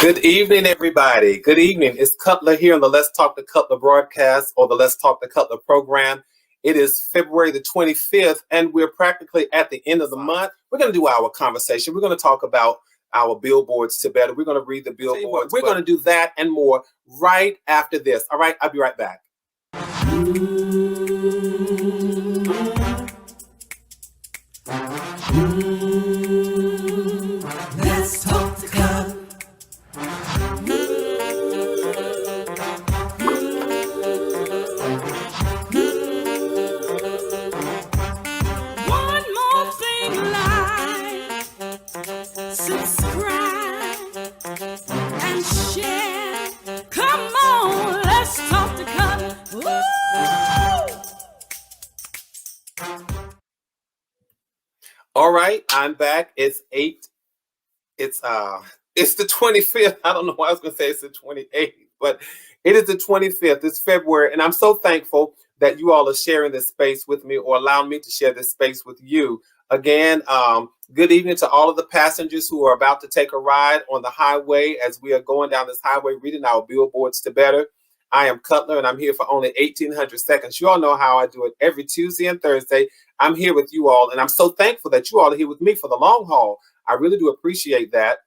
Good evening, everybody. Good evening. It's Cutler here on the Let's Talk to Cutler broadcast or the Let's Talk to Cutler program. It is February the 25th, and we're practically at the end of the month. We're going to do our conversation. We're going to talk about our billboards to better. We're going to read the billboards. We're going to do that and more right after this. All right, I'll be right back. Let's talk to Cutler. One more thing, like, subscribe, and share. Come on, let's talk to Cutler. All right, I'm back. It's the 25th. I don't know why I was going to say it's the 28th, but it is the 25th. It's February, and I'm so thankful that you all are sharing this space with me or allowing me to share this space with you. Again, good evening to all of the passengers who are about to take a ride on the highway as we are going down this highway reading our billboards to better. I am Cutler, and I'm here for only 1,800 seconds. You all know how I do it every Tuesday and Thursday. I'm here with you all, and I'm so thankful that you all are here with me for the long haul. I really do appreciate that.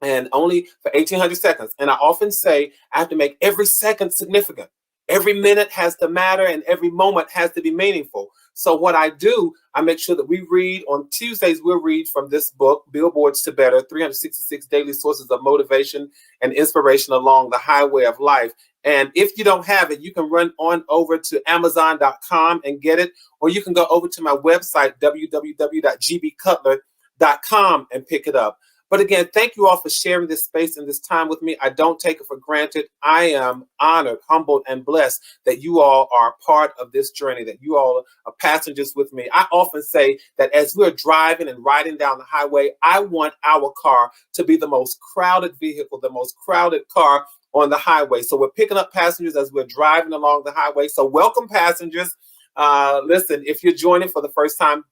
And only for 1,800 seconds. And I often say I have to make every second significant. Every minute has to matter, and every moment has to be meaningful. So what I do, I make sure that we read on Tuesdays. We'll read from this book, Billboards to Better, 366 Daily Sources of Motivation and Inspiration Along the Highway of Life. And if you don't have it, you can run on over to Amazon.com and get it, or you can go over to my website, www.gbcutler.com, and pick it up. But again, thank you all for sharing this space and this time with me. I don't take it for granted. I am honored, humbled, and blessed that you all are part of this journey, that you all are passengers with me. I often say that as we're driving and riding down the highway, I want our car to be the most crowded vehicle, the most crowded car on the highway. So we're picking up passengers as we're driving along the highway. So welcome, passengers. Listen, if you're joining for the first time,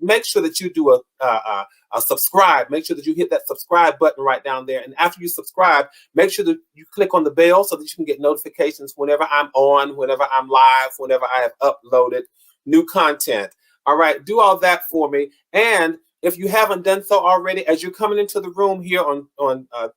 make sure that you do a subscribe. Make sure that you hit that subscribe button right down there. And after you subscribe, make sure that you click on the bell so that you can get notifications whenever I'm on, whenever I'm live, whenever I have uploaded new content. All right, do all that for me. And if you haven't done so already, as you're coming into the room here on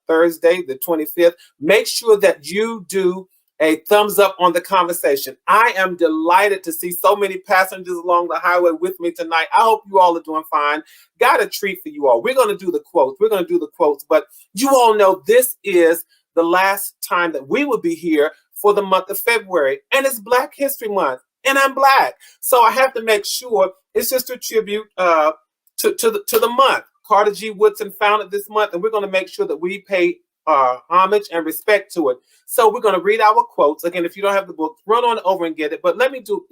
Thursday, the 25th, make sure that you do a thumbs up on the conversation. I am delighted to see so many passengers along the highway with me tonight. I hope you all are doing fine. Got a treat for you all. We're going to do the quotes. But you all know this is the last time that we will be here for the month of February. And it's Black History Month. And I'm Black. So I have to make sure it's just a tribute to the month. Carter G. Woodson founded this month, and we're going to make sure that we pay homage and respect to it. So we're going to read our quotes. Again, if you don't have the book, run on over and get it. But let me do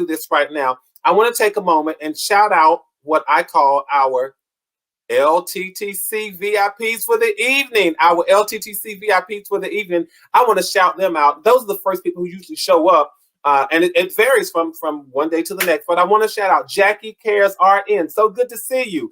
this right now. I want to take a moment and shout out what I call our LTTC VIPs for the evening. Our LTTC VIPs for the evening. I want to shout them out. Those are the first people who usually show up. And it varies from one day to the next. But I want to shout out Jackie Cares RN. So good to see you.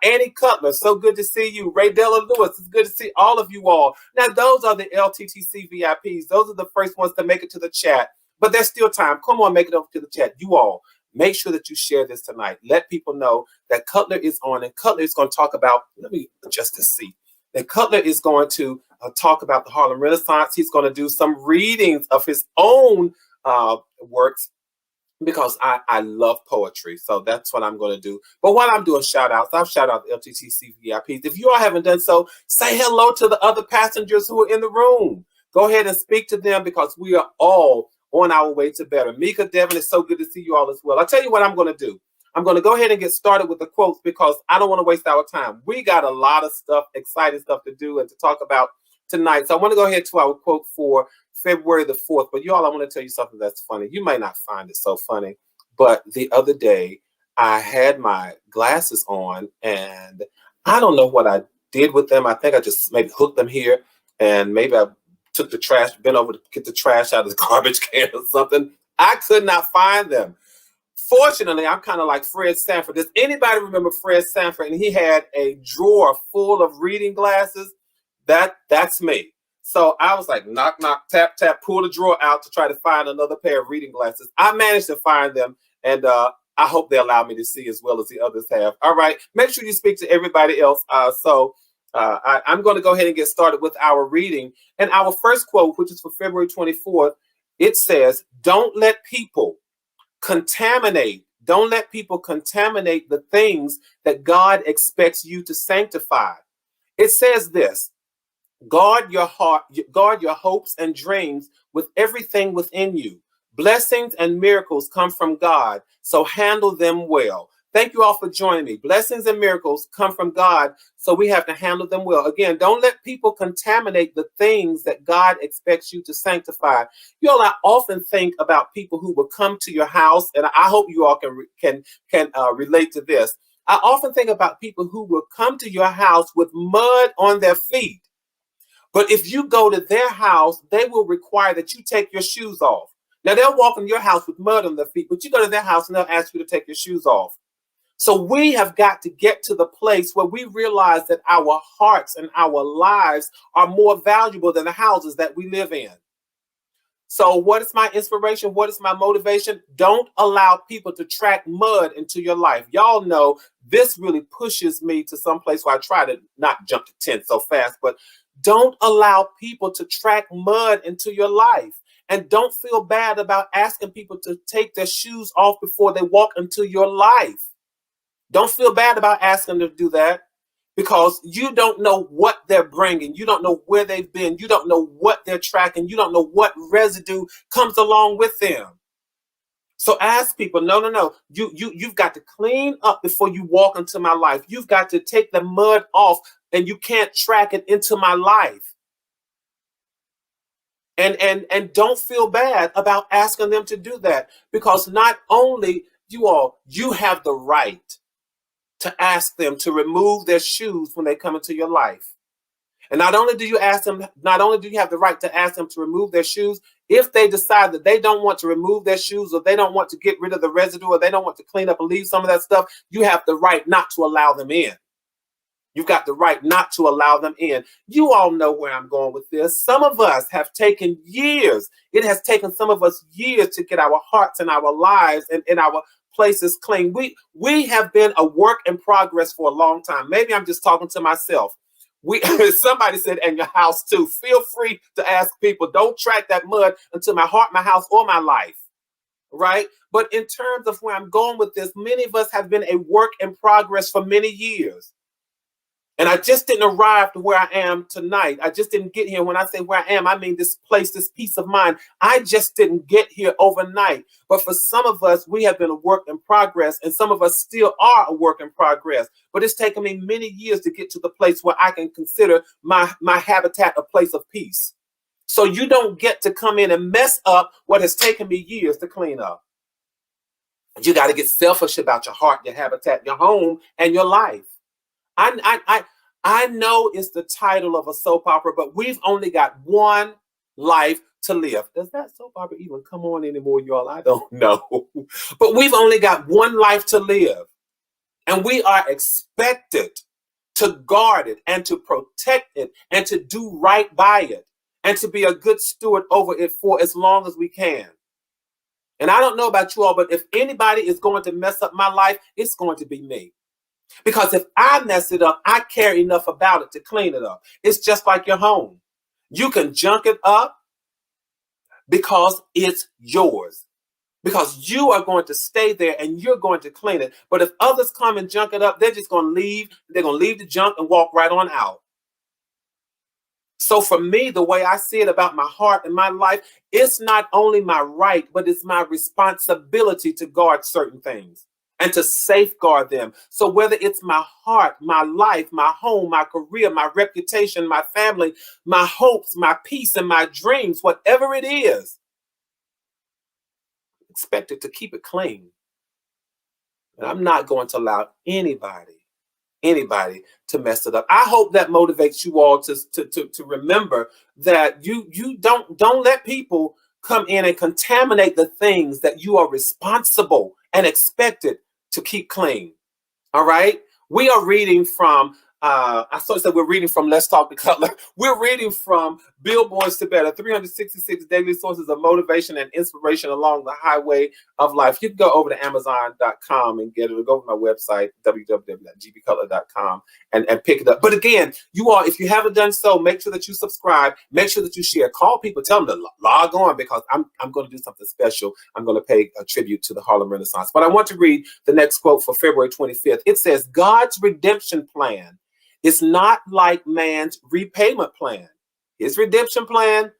Annie Cutler, so good to see you. Ray Della Lewis, it's good to see all of you all. Now, those are the LTTC VIPs. Those are the first ones to make it to the chat. But there's still time. Come on, make it over to the chat. You all, make sure that you share this tonight. Let people know that Cutler is on, and Cutler is going to talk about, let me adjust the seat. That Cutler is going to talk about the Harlem Renaissance. He's going to do some readings of his own works, because I love poetry. So that's what I'm going to do. But while I'm doing shout outs, I'll shout out the LTTC VIPs. If you all haven't done so, say hello to the other passengers who are in the room. Go ahead and speak to them, because we are all on our way to better. Mika, Devin, it's so good to see you all as well. I'll tell you what I'm going to do. I'm going to go ahead and get started with the quotes, because I don't want to waste our time. We got a lot of stuff, exciting stuff to do and to talk about tonight. So I want to go ahead to our quote for February the 4th. But y'all, I want to tell you something that's funny. You might not find it so funny, but the other day I had my glasses on, and I don't know what I did with them. I think I just maybe hooked them here, and maybe I took the trash, bent over to get the trash out of the garbage can or something. I could not find them. Fortunately, I'm kind of like Fred Sanford. Does anybody remember Fred Sanford? And he had a drawer full of reading glasses. That's me. So I was like, knock, knock, tap, tap, pull the drawer out to try to find another pair of reading glasses. I managed to find them, and I hope they allow me to see as well as the others have. All right, make sure you speak to everybody else. I'm going to go ahead and get started with our reading. And our first quote, which is for February 24th, it says, don't let people contaminate the things that God expects you to sanctify. It says this: guard your heart, guard your hopes and dreams with everything within you. Blessings and miracles come from God, so handle them well. Thank you all for joining me. Blessings and miracles come from God, so we have to handle them well. Again, don't let people contaminate the things that God expects you to sanctify. You all, I often think about people who will come to your house, and I hope you all can relate to this. I often think about people who will come to your house with mud on their feet. But if you go to their house, they will require that you take your shoes off. Now, they'll walk in your house with mud on their feet, but you go to their house and they'll ask you to take your shoes off. So we have got to get to the place where we realize that our hearts and our lives are more valuable than the houses that we live in. So what is my inspiration? What is my motivation? Don't allow people to track mud into your life. Y'all know this really pushes me to some place where I try to not jump to 10 so fast, but don't allow people to track mud into your life. And don't feel bad about asking people to take their shoes off before they walk into your life. Don't feel bad about asking them to do that, because you don't know what they're bringing. You don't know where they've been. You don't know what they're tracking. You don't know what residue comes along with them. So ask people, no. You've got to clean up before you walk into my life. You've got to take the mud off, and you can't track it into my life. And don't feel bad about asking them to do that, because not only you have the right to ask them to remove their shoes when they come into your life. And not only do you have the right to ask them to remove their shoes, if they decide that they don't want to remove their shoes, or they don't want to get rid of the residue, or they don't want to clean up and leave some of that stuff, you have the right not to allow them in. You've got the right not to allow them in. You all know where I'm going with this. Some of us have taken years. It has taken some of us years to get our hearts and our lives and our places clean. We have been a work in progress for a long time. Maybe I'm just talking to myself. Somebody said, and your house too. Feel free to ask people. Don't track that mud into my heart, my house, or my life. Right? But in terms of where I'm going with this, many of us have been a work in progress for many years. And I just didn't arrive to where I am tonight. I just didn't get here. When I say where I am, I mean this place, this peace of mind. I just didn't get here overnight. But for some of us, we have been a work in progress, and some of us still are a work in progress. But it's taken me many years to get to the place where I can consider my habitat a place of peace. So you don't get to come in and mess up what has taken me years to clean up. You got to get selfish about your heart, your habitat, your home, and your life. I know it's the title of a soap opera, but we've only got one life to live. Does that soap opera even come on anymore, y'all? I don't know. But we've only got one life to live. And we are expected to guard it and to protect it and to do right by it and to be a good steward over it for as long as we can. And I don't know about you all, but if anybody is going to mess up my life, it's going to be me. Because if I mess it up, I care enough about it to clean it up. It's just like your home. You can junk it up because it's yours. Because you are going to stay there and you're going to clean it. But if others come and junk it up, they're just going to leave. They're going to leave the junk and walk right on out. So for me, the way I see it about my heart and my life, it's not only my right, but it's my responsibility to guard certain things and to safeguard them. So whether it's my heart, my life, my home, my career, my reputation, my family, my hopes, my peace, and my dreams, whatever it is, expected to keep it clean. And I'm not going to allow anybody to mess it up. I hope that motivates you all to remember that you don't let people come in and contaminate the things that you are responsible and expected to keep clean. All right. We are reading from I sort of said we're reading from Let's Talk to Cutler. We're reading from Billboards to Better, 366 daily sources of motivation and inspiration along the highway of life. You can go over to Amazon.com and get it, or go to my website, www.gbcutler.com, and pick it up. But again, you all, if you haven't done so, make sure that you subscribe, make sure that you share, call people, tell them to log on, because I'm going to do something special. I'm going to pay a tribute to the Harlem Renaissance. But I want to read the next quote for February 25th. It says, God's redemption plan is not like man's repayment plan. His redemption plan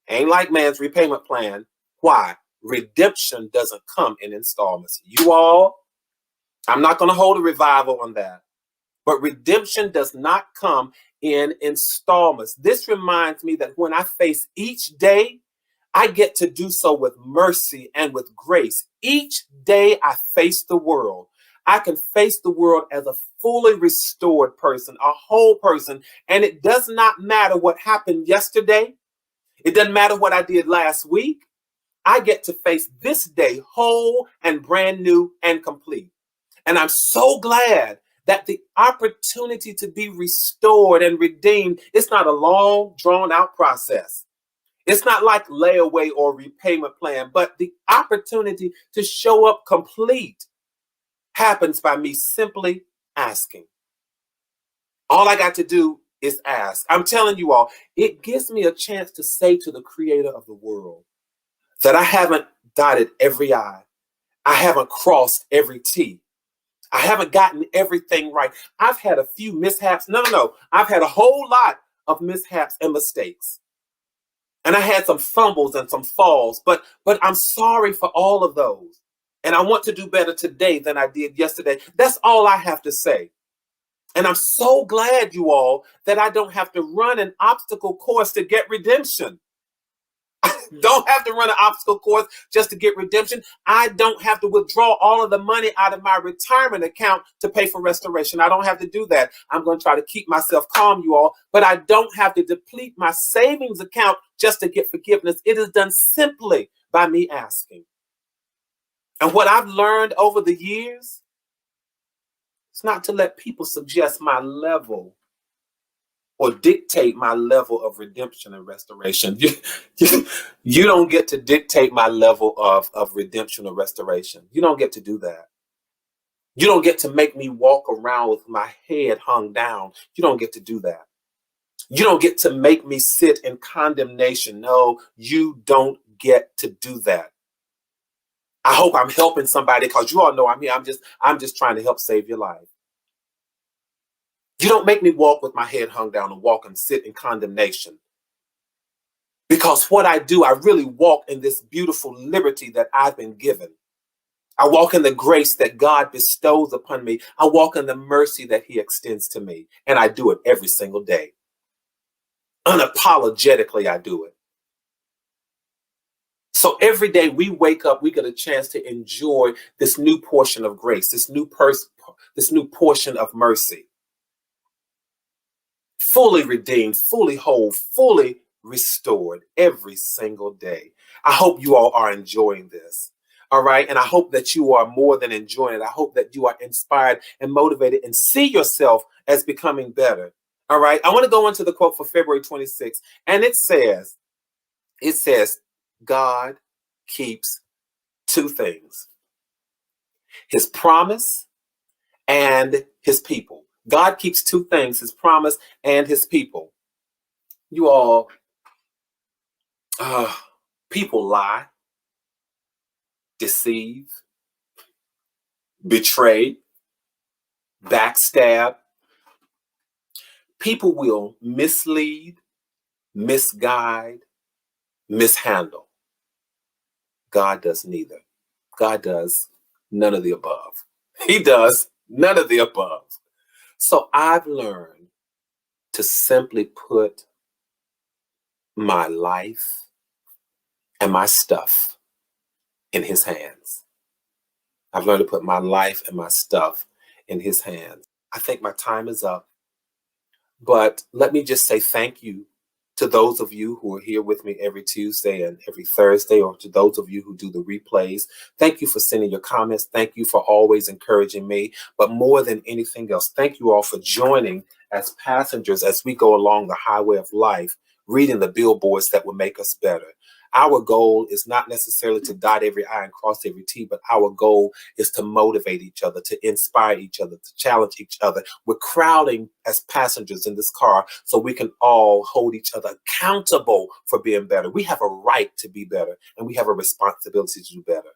ain't like man's repayment plan. Why? Redemption doesn't come in installments. You all, I'm not going to hold a revival on that. But redemption does not come in installments. This reminds me that when I face each day, I get to do so with mercy and with grace. Each day I face the world, I can face the world as a fully restored person, a whole person. And it does not matter what happened yesterday. It doesn't matter what I did last week. I get to face this day whole and brand new and complete. And I'm so glad that the opportunity to be restored and redeemed, it's not a long, drawn out process. It's not like layaway or repayment plan, but the opportunity to show up complete happens by me simply asking. All I got to do is ask. I'm telling you all, it gives me a chance to say to the creator of the world that I haven't dotted every I. I haven't crossed every T. I haven't gotten everything right. I've had a few mishaps. No. I've had a whole lot of mishaps and mistakes. And I had some fumbles and some falls, but I'm sorry for all of those. And I want to do better today than I did yesterday. That's all I have to say. And I'm so glad, you all, that I don't have to run an obstacle course to get redemption. Don't have to run an obstacle course just to get redemption. I don't have to withdraw all of the money out of my retirement account to pay for restoration. I don't have to do that. I'm going to try to keep myself calm, you all, but I don't have to deplete my savings account just to get forgiveness. It is done simply by me asking. And what I've learned over the years, it's not to let people suggest my level or dictate my level of redemption and restoration. You don't get to dictate my level of redemption or restoration. You don't get to do that. You don't get to make me walk around with my head hung down. You don't get to do that. You don't get to make me sit in condemnation. No, you don't get to do that. I hope I'm helping somebody, because you all know I'm here. I'm just trying to help save your life. You don't make me walk with my head hung down and walk and sit in condemnation. Because what I do, I really walk in this beautiful liberty that I've been given. I walk in the grace that God bestows upon me. I walk in the mercy that he extends to me. And I do it every single day. Unapologetically, I do it. So every day we wake up, we get a chance to enjoy this new portion of grace, this new portion of mercy. Fully redeemed, fully whole, fully restored every single day. I hope you all are enjoying this. All right. And I hope that you are more than enjoying it. I hope that you are inspired and motivated and see yourself as becoming better. All right. I want to go into the quote for February 26th. And it says, God keeps two things: his promise and his people. God keeps two things: his promise and his people. You all, people lie, deceive, betray, backstab. People will mislead, misguide, mishandle. God does neither. God does none of the above. He does none of the above. So I've learned to simply put my life and my stuff in his hands. I've learned to put my life and my stuff in his hands. I think my time is up, but let me just say thank you To those of you who are here with me every Tuesday and every Thursday, or to those of you who do the replays, thank you for sending your comments. Thank you for always encouraging me. But more than anything else, thank you all for joining as passengers as we go along the highway of life, reading the billboards that will make us better. Our goal is not necessarily to dot every I and cross every T, but our goal is to motivate each other, to inspire each other, to challenge each other. We're crowding as passengers in this car so we can all hold each other accountable for being better. We have a right to be better, and we have a responsibility to do better.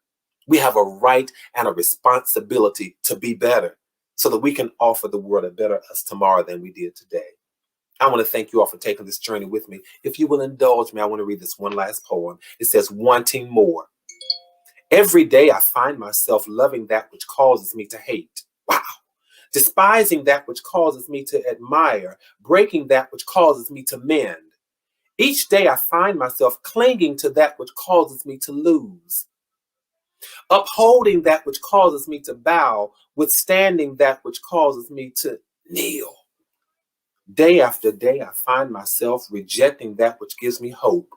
We have a right and a responsibility to be better so that we can offer the world a better us tomorrow than we did today. I want to thank you all for taking this journey with me. If you will indulge me, I want to read this one last poem. It says, wanting more. Every day I find myself loving that which causes me to hate. Wow. Despising that which causes me to admire, breaking that which causes me to mend. Each day I find myself clinging to that which causes me to lose, upholding that which causes me to bow, withstanding that which causes me to kneel. Day after day, I find myself rejecting that which gives me hope,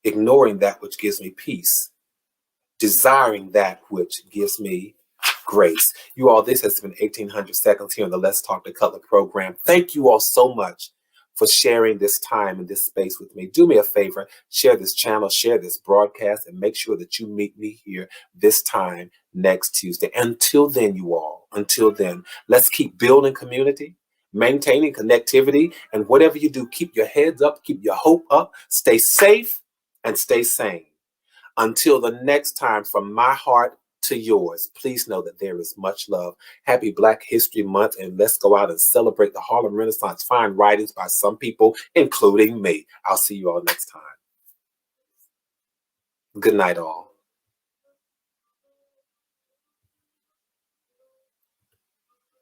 ignoring that which gives me peace, desiring that which gives me grace. You all, this has been 1800 Seconds here on the Let's Talk to Color program. Thank you all so much for sharing this time and this space with me. Do me a favor, share this channel, share this broadcast, and make sure that you meet me here this time next Tuesday. Until then, you all, until then, let's keep building community, maintaining connectivity, and whatever you do, keep your heads up, keep your hope up, stay safe, and stay sane. Until the next time, from my heart to yours, please know that there is much love. Happy Black History Month, and let's go out and celebrate the Harlem Renaissance, fine writings by some people, including me. I'll see you all next time. Good night, all.